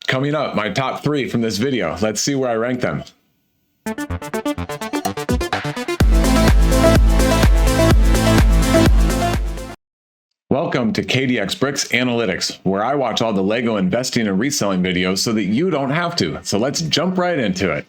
Coming up, my top 3 from this video. Let's see where I rank them. Welcome to KDX Bricks Analytics, where I watch all the Lego investing and reselling videos so that you don't have to. So let's jump right into it.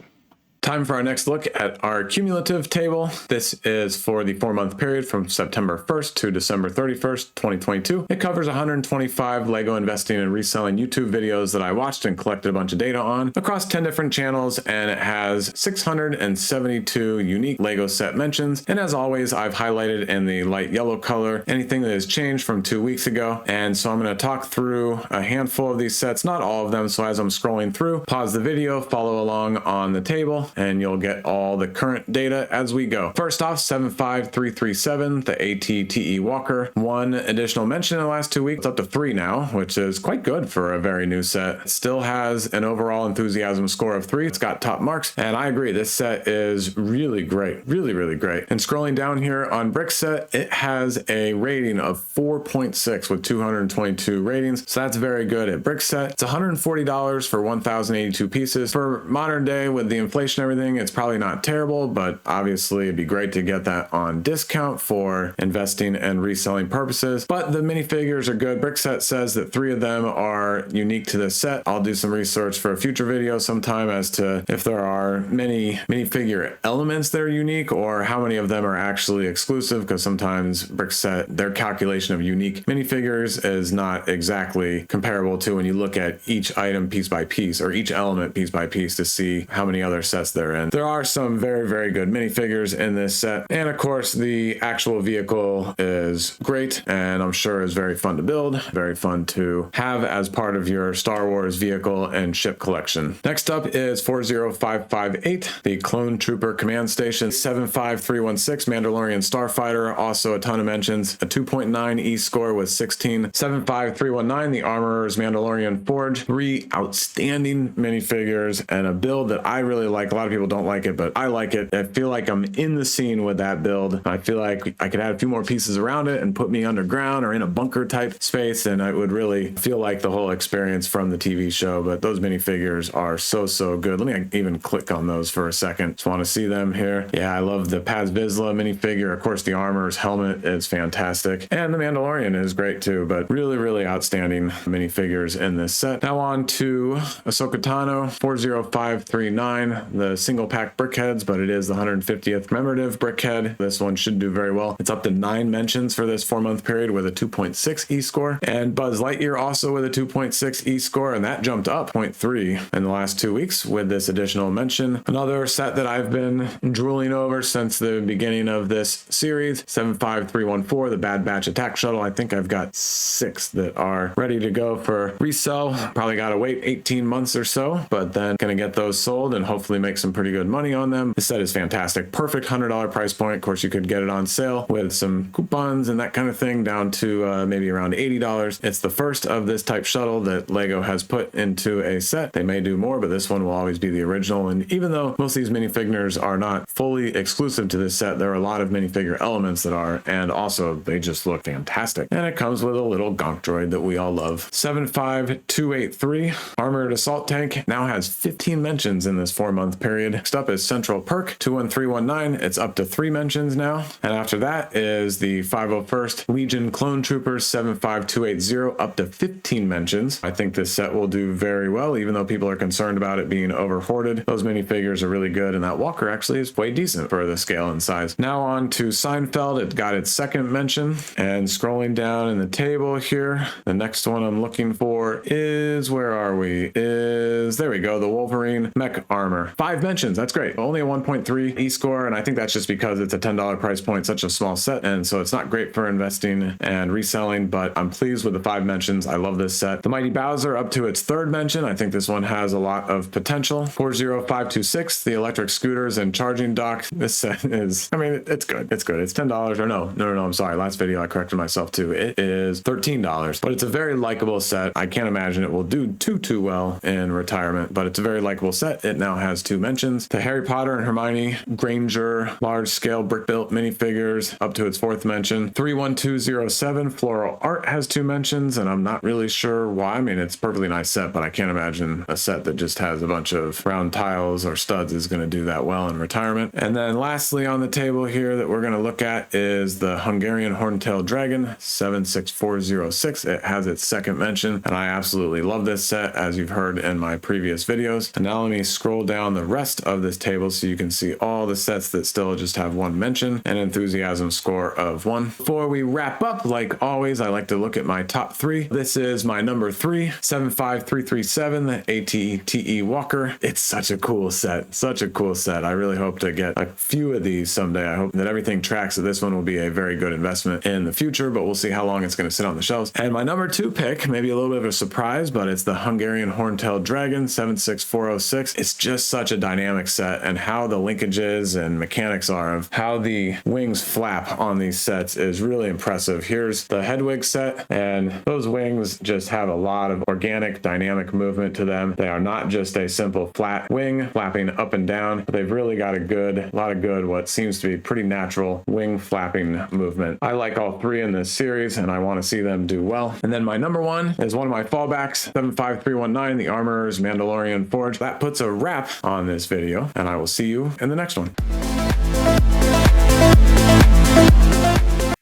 Time for our next look at our cumulative table. This is for the 4-month period from September 1st to December 31st, 2022. It covers 125 Lego investing and reselling YouTube videos that I watched and collected a bunch of data on across 10 different channels, and it has 672 unique Lego set mentions. And as always, I've highlighted in the light yellow color anything that has changed from 2 weeks ago. And so I'm going to talk through a handful of these sets, not all of them. So as I'm scrolling through, pause the video, follow along on the table, and you'll get all the current data as we go. First off, 75337, the ATTE Walker. 1 additional mention in the last 2 weeks. It's up to 3 now, which is quite good for a very new set. It still has an overall enthusiasm score of 3. It's got top marks, and I agree, this set is really great. Really great. And scrolling down here on Brickset, it has a rating of 4.6 with 222 ratings. So that's very good at Brickset. It's $140 for 1,082 pieces. For modern day with the inflation and everything, it's probably not terrible, but obviously it'd be great to get that on discount for investing and reselling purposes. But the minifigures are good. Brickset says that 3 of them are unique to this set. I'll do some research for a future video sometime as to if there are many minifigure elements that are unique or how many of them are actually exclusive, because sometimes Brickset, their calculation of unique minifigures is not exactly comparable to when you look at each item piece by piece or each element piece by piece to see how many other sets they're in. There are some very good minifigures in this set, and of course the actual vehicle is great and I'm sure is very fun to build, very fun to have as part of your Star Wars vehicle and ship collection. Next up is 40558, the Clone Trooper Command Station. 75316, Mandalorian Starfighter, also a ton of mentions. A 2.9 E-score with 16. 75319, the Armorer's Mandalorian Forge. 3 outstanding minifigures and a build that I really like. A lot of people don't like it, but I like it. I feel like I'm in the scene with that build. I feel like I could add a few more pieces around it and put me underground or in a bunker type space, and I would really feel like the whole experience from the TV show. But those minifigures are so good. Let me even click on those for a second. Just want to see them here. Yeah, I love the Paz Vizsla minifigure. Of course, the Armor's helmet is fantastic, and the Mandalorian is great too, but really outstanding minifigures in this set. Now on to Ahsoka Tano, 40539, the single pack brickheads, but it is the 150th commemorative brickhead. This one should do very well. It's up to 9 mentions for this 4-month period with a 2.6 E-score, and Buzz Lightyear also with a 2.6 E-score, and that jumped up 0.3 in the last 2 weeks with this additional mention. Another set that I've been drooling over since the beginning of this series, 75314, the Bad Batch attack shuttle. I think I've got 6 that are ready to go for resell. Probably got to wait 18 months or so, but then gonna get those sold and hopefully make some pretty good money on them. This set is fantastic. Perfect $100 price point. Of course, you could get it on sale with some coupons and that kind of thing down to maybe around $80. It's the first of this type shuttle that Lego has put into a set. They may do more, but this one will always be the original. And even though most of these minifigures are not fully exclusive to this set, there are a lot of minifigure elements that are, and also they just look fantastic. And it comes with a little gonk droid that we all love. 75283, Armored Assault Tank, now has 15 mentions in this 4-month period. Next up is Central Perk, 21319. It's up to 3 mentions now. And after that is the 501st Legion Clone Troopers, 75280, up to 15 mentions. I think this set will do very well, even though people are concerned about it being over hoarded. Those minifigures are really good, and that Walker actually is way decent for the scale and size. Now on to Seinfeld. It got its 2nd mention, and scrolling down in the table here, the next one I'm looking for is, where are we? There we go, the Wolverine Mech Armor. 5 mentions, that's great. Only a 1.3 E-score, and I think that's just because it's a $10 price point, such a small set, and so it's not great for investing and reselling, but I'm pleased with the 5 mentions. I love this set. The Mighty Bowser up to its 3rd mention. I think this one has a lot of potential. 40526, the electric scooters and charging dock. This set is, I mean, it's good. It's good. It's $10 or no, I'm sorry. Last video I corrected myself too. It is $13, but it's a very likable set. I can't imagine it will do too well in retirement, but it's a very likable set. It now has 2 mentions. mentions, to Harry Potter and Hermione Granger large-scale brick-built minifigures up to its 4th mention. 31207 floral art has 2 mentions, and I'm not really sure why. I mean, it's a perfectly nice set, but I can't imagine a set that just has a bunch of round tiles or studs is going to do that well in retirement. And then lastly on the table here that we're going to look at is the Hungarian Horntail Dragon 76406. It has its 2nd mention, and I absolutely love this set, as you've heard in my previous videos. And now let me scroll down the rest of this table so you can see all the sets that still just have 1 mention and enthusiasm score of 1. Before we wrap up, like always, I like to look at my top 3. This is my number 3, 75337, the ATE Walker. It's such a cool set. Such a cool set. I really hope to get a few of these someday. I hope that everything tracks that this one will be a very good investment in the future, but we'll see how long it's going to sit on the shelves. And my number 2 pick, maybe a little bit of a surprise, but it's the Hungarian Horntail Dragon 76406. It's just such a dynamic set, and how the linkages and mechanics are of how the wings flap on these sets is really impressive. Here's the Hedwig set, and those wings just have a lot of organic dynamic movement to them. They are not just a simple flat wing flapping up and down, but they've really got a lot of good, what seems to be pretty natural wing flapping movement. I like all 3 in this series, and I want to see them do well. And then my number 1 is one of my fallbacks, 75319, the Armorer's Mandalorian Forge. That puts a wrap on this video, and I will see you in the next one.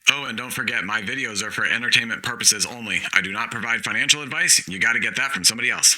Oh, and don't forget, my videos are for entertainment purposes only. I do not provide financial advice. You got to get that from somebody else.